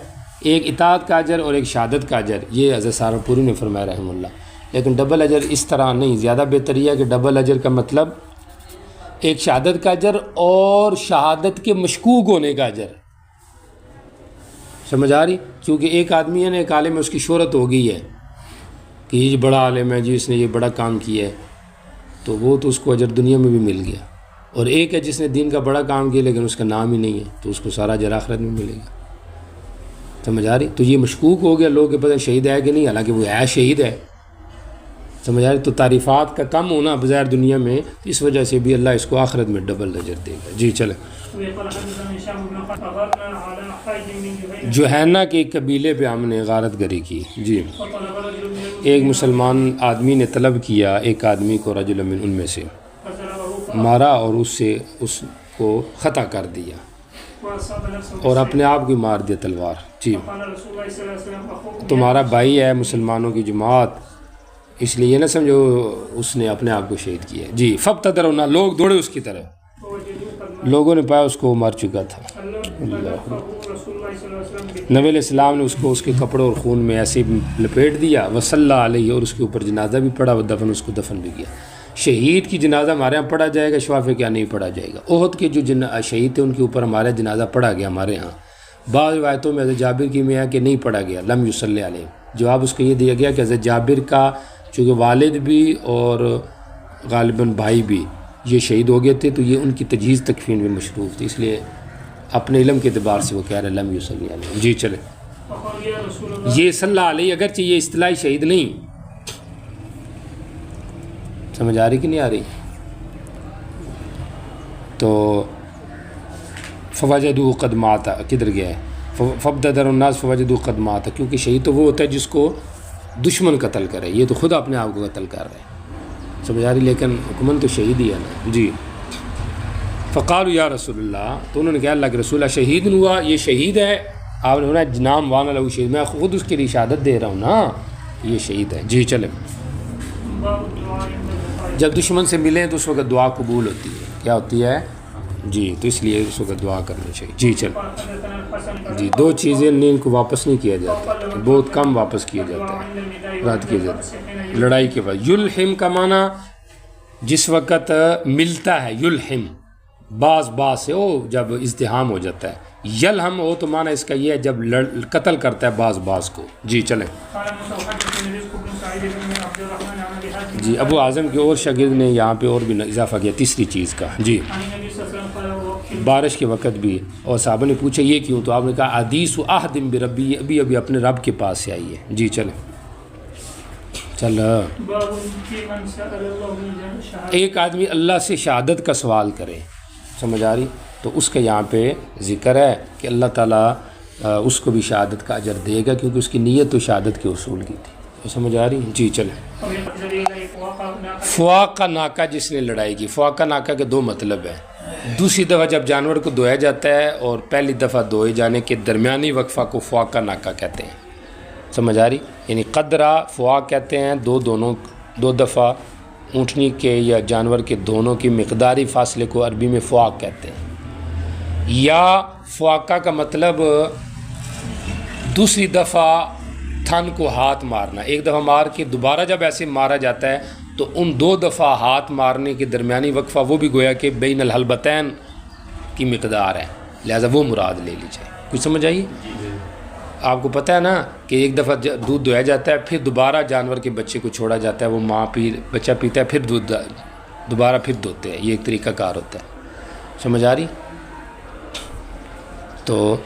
ایک اطاعت کا اجر اور ایک شہادت کا اجر یہ حضرت سہارنپوری نے فرمایا رحمہ اللہ لیکن ڈبل اجر اس طرح نہیں زیادہ بہتر یہ ہے کہ ڈبل اجر کا مطلب ایک شہادت کا اجر اور شہادت کے مشکوک ہونے کا اجر سمجھ آ رہی کیونکہ ایک آدمی ہے نا ایک عالم میں اس کی شہرت ہو گئی ہے کہ یہ بڑا عالم ہے جی اس نے یہ بڑا کام کیا ہے تو وہ تو اس کو اجر دنیا میں بھی مل گیا اور ایک ہے جس نے دین کا بڑا کام کیا لیکن اس کا نام ہی نہیں ہے تو اس کو سارا اجر آخرت میں ملے گا سمجھ آ رہی تو یہ مشکوک ہو گیا لوگ کے پتہ شہید ہے کہ نہیں حالانکہ وہ ہے شہید ہے سمجھ آ رہی تو تعریفات کا کم ہونا بظاہر دنیا میں اس وجہ سے بھی اللہ اس کو آخرت میں ڈبل اجر دے گا جی چلیں جوہینہ کے ایک قبیلے پہ ہم نے غارت گری کی جی ایک مسلمان آدمی نے طلب کیا ایک آدمی کو رجل من ان میں سے مارا اور اس کو خطا کر دیا اور اپنے آپ کو مار دیا تلوار جی تمہارا بھائی ہے مسلمانوں کی جماعت اس لیے یہ نہ سمجھو اس نے اپنے آپ کو شہید کیا جی فابتدروا لوگ دوڑے اس کی طرف لوگوں نے پایا اس کو مر چکا تھا نبی علیہ السلام نے اس کو اس کے کپڑوں اور خون میں ایسے لپیٹ دیا وصلی علیہ اور اس کے اوپر جنازہ بھی پڑا وہ دفن اس کو دفن بھی کیا شہید کی جنازہ ہمارے یہاں پڑھا جائے گا شوافے کیا نہیں پڑھا جائے گا احد کے جو شہید تھے ان کے اوپر ہمارے جنازہ پڑھا گیا ہمارے ہاں بعض روایتوں میں حضرت جابر کی میں ہے کہ نہیں پڑھا گیا لم یصلی علیہ جواب اس کو یہ دیا گیا کہ حضرت جابر کا چونکہ والد بھی اور غالباً بھائی بھی یہ شہید ہو گئے تھے تو یہ ان کی تجہیز تکفین میں مشروف تھی اس لیے اپنے علم کے اعتبار سے وہ کہہ رہے ہیں لم یصلی علیہ جی چلے یہ صلی اللہ علیہ اگرچہ یہ اصطلاحی شہید نہیں سمجھ آ رہی کہ نہیں آ رہی تو فوجدوا قد مات کدھر گیا ہے فابتدر الناس فوجدوا قد مات کیونکہ شہید تو وہ ہوتا ہے جس کو دشمن قتل کرے یہ تو خود اپنے آپ کو قتل کر رہے ہیں سمجھ آ رہی لیکن حکمن تو شہید ہی ہے نا جی فقالوا یا رسول اللہ تو انہوں نے کہا اللہ کے رسول اللہ شہید ہوا یہ شہید ہے آپ نے ہونا نام وانا لہو شہید میں خود اس کے لیے شہادت دے رہا ہوں نا یہ شہید ہے جی چلیں جب دشمن سے ملیں تو اس وقت دعا قبول ہوتی ہے کیا ہوتی ہے جی تو اس لیے اس وقت دعا کرنی چاہیے جی چل جی دو چیزیں ان کو واپس نہیں کیا جاتا بہت کم واپس کیا جاتا ہے رد کیا جاتا ہے لڑائی کے بعد یلحم کا معنی جس وقت ملتا ہے یلحم باز سے وہ جب ازدحام ہو جاتا ہے یلحم ہو تو معنی اس کا یہ ہے جب قتل کرتا ہے باز کو جی چلیں جی ابو اعظم کے اور شاگرد نے یہاں پہ اور بھی اضافہ کیا تیسری چیز کا جی بارش کے وقت بھی اور صحابہ نے پوچھا یہ کیوں تو آپ نے کہا حدیث عہد بربی ابھی اپنے رب کے پاس سے آئی ہے جی چلیں چل ایک آدمی اللہ سے شہادت کا سوال کرے سمجھ آ رہی تو اس کا یہاں پہ ذکر ہے کہ اللہ تعالیٰ اس کو بھی شہادت کا اجر دے گا کیونکہ اس کی نیت تو شہادت کے اصول کی تھی تو سمجھ آ رہی جی چلیں فواقہ ناکہ جس نے لڑائی کی فواقہ ناکہ کے دو مطلب ہیں دوسری دفعہ جب جانور کو دھویا جاتا ہے اور پہلی دفعہ دھوئے جانے کے درمیانی وقفہ کو فواقہ ناکہ کہتے ہیں سمجھ آ رہی یعنی قدرہ فواق کہتے ہیں دو دفعہ اونٹنی کے یا جانور کے دونوں کی مقداری فاصلے کو عربی میں فواق کہتے ہیں یا فواقہ کا مطلب دوسری دفعہ تھن کو ہاتھ مارنا ایک دفعہ مار کے دوبارہ جب ایسے مارا جاتا ہے تو ان دو دفعہ ہاتھ مارنے کے درمیانی وقفہ وہ بھی گویا کہ بین الحلبتین کی مقدار ہے لہذا وہ مراد لے لیجیے کچھ سمجھ آئیے آپ کو پتہ ہے نا کہ ایک دفعہ دودھ دھویا جاتا ہے پھر دوبارہ جانور کے بچے کو چھوڑا جاتا ہے وہ ماں بچہ پیتا ہے پھر دودھ دوبارہ پھر دھوتے ہیں یہ ایک طریقہ کار ہوتا ہے سمجھ آ رہی تو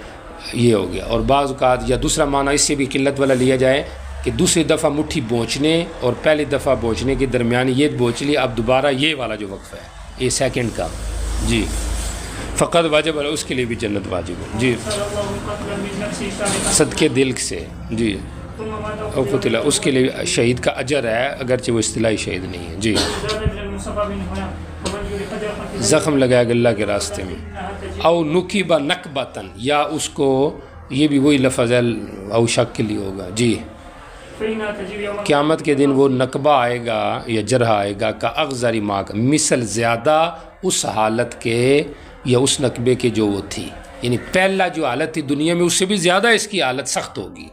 یہ ہو گیا اور بعض اوقات یا دوسرا معنی اس سے بھی قلت والا لیا جائے کہ دوسری دفعہ مٹھی بونچنے اور پہلی دفعہ بونچنے کے درمیان یہ بونچ لی اب دوبارہ یہ والا جو وقفہ ہے یہ سیکنڈ کا جی فقط واجب ہے اس کے لیے بھی جنت واجب ہے جی صدقے دل سے جی اس کے لیے شہید کا اجر ہے اگرچہ وہ اصطلاحی شہید نہیں ہے جی المصطفى من هنا ومن يريد حجر زخم لگایا گیا اللہ کے راستے میں. او نکبہ نکبتن، یا اس کو، یہ بھی وہی لفظ ہے او شک کے لیے ہوگا. جی فإنها تجب يوم قیامت کے دن وہ نقبہ آئے گا یا جرح آئے گا کا اغزری ماں کا، مثل زیادہ اس حالت کے یا اس نقبے کے جو وہ تھی، یعنی پہلا جو حالت تھی دنیا میں اس سے بھی زیادہ اس کی حالت سخت ہوگی.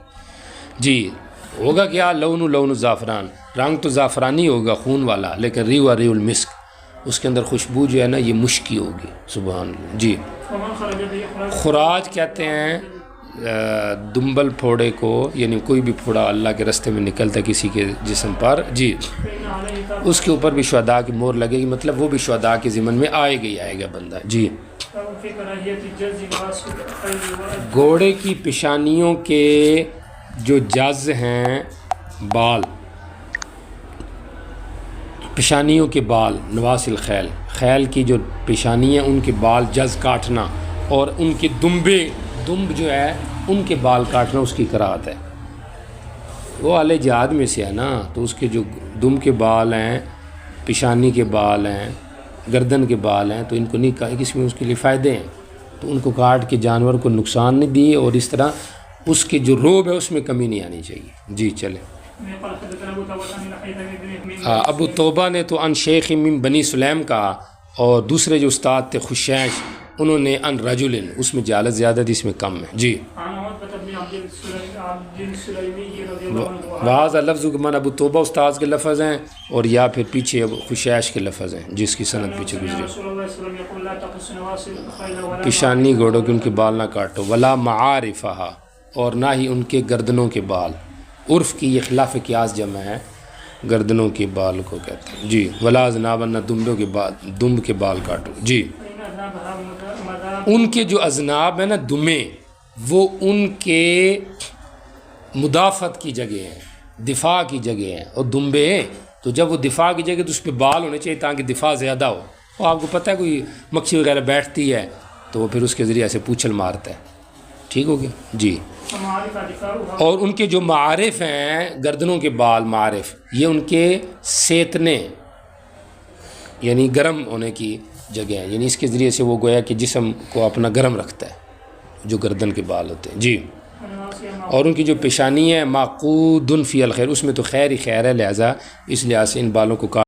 جی ہوگا کیا؟ لون زعفران، رنگ تو زعفرانی ہوگا خون والا، لیکن ریو ریو المسک، اس کے اندر خوشبو جو ہے نا یہ مشکی ہوگی. سبحان اللہ. جی ومن خرج به إخراج خراج کہتے ہیں دنبل پھوڑے کو، یعنی کوئی بھی پھوڑا اللہ کے راستے میں نکلتا ہے کسی کے جسم پر. جی فإن عليه تاب اس کے اوپر بھی شہداء کی مہر لگے گی، مطلب وہ بھی شہداء کے ضمن میں آئے گا بندہ. جی في كراهية الجز واسف الخيل وأجل گھوڑے کی پیشانیوں کے جو جز ہیں بال، پیشانیوں کے بال، نواس الخیل، خیل کی جو پیشانی ہیں ان کے بال جز کاٹنا، اور ان کے دمب جو ہے ان کے بال کاٹنا اس کی کراہت ہے. وہ اہل جہاد میں سے ہے نا، تو اس کے جو دم کے بال ہیں، پیشانی کے بال ہیں، گردن کے بال ہیں، تو ان کو نہیں کہا، اس میں اس کے لیے فائدے ہیں، تو ان کو کاٹ کے جانور کو نقصان نہیں دیے، اور اس طرح اس کے جو روب ہے اس میں کمی نہیں آنی چاہیے. جی چلیں. قال حدثنا أبو داود عن الحيثم بن يحيى ابو توبہ نے تو ان شیخ من بنی سلیم کہا، اور دوسرے جو استاد تھے خشیش انہوں نے ان رجل، اس میں جہالت زیادہ تھی، اس میں کم ہے. جی عن عتبة بن عبد السليمي رضي الله عنه بعض لفظ من ابو توبہ استاد کے لفظ ہیں، اور یا پھر پیچھے ابو خشیش کے لفظ ہیں جس کی سند پیچھے گزری. رسول الله صلى الله عليه وسلم يقول لا تقص نواصي الخيل ولا پیشانی گھوڑوں کے ان کے بال نہ کاٹو، ولا معارفہا، اور نہ ہی ان کے گردنوں کے بال. عرف کی یہ خلاف قیاس جمع ہے، گردنوں کے بال کو کہتے ہیں. جی ولا اذناب، نہ دمبوں کے بال، دمب کے بال کاٹو. جی فإن أذنابها مذاب ان کے جو اذناب ہیں نا دمیں، وہ ان کے مدافعت کی جگہ ہیں، دفاع کی جگہ ہیں، اور دمبے ہیں تو جب وہ دفاع کی جگہ تو اس پہ بال ہونے چاہیے تاکہ دفاع زیادہ ہو. اور آپ کو پتہ ہے کوئی مکھی وغیرہ بیٹھتی ہے تو وہ پھر اس کے ذریعے سے پوچھل مارتا ہے. ٹھیک ہو گیا. جی ومعارف دفاعها اور ان کے جو معارف ہیں گردنوں کے بال، معارف یہ ان کے سیتنے یعنی گرم ہونے کی جگہ ہیں، یعنی اس کے ذریعے سے وہ گویا کہ جسم کو اپنا گرم رکھتا ہے جو گردن کے بال ہوتے ہیں. جی اور ان کی جو پیشانی ہے معقود فی الخیر، اس میں تو خیر ہی خیر ہے، لہٰذا اس لحاظ سے ان بالوں کو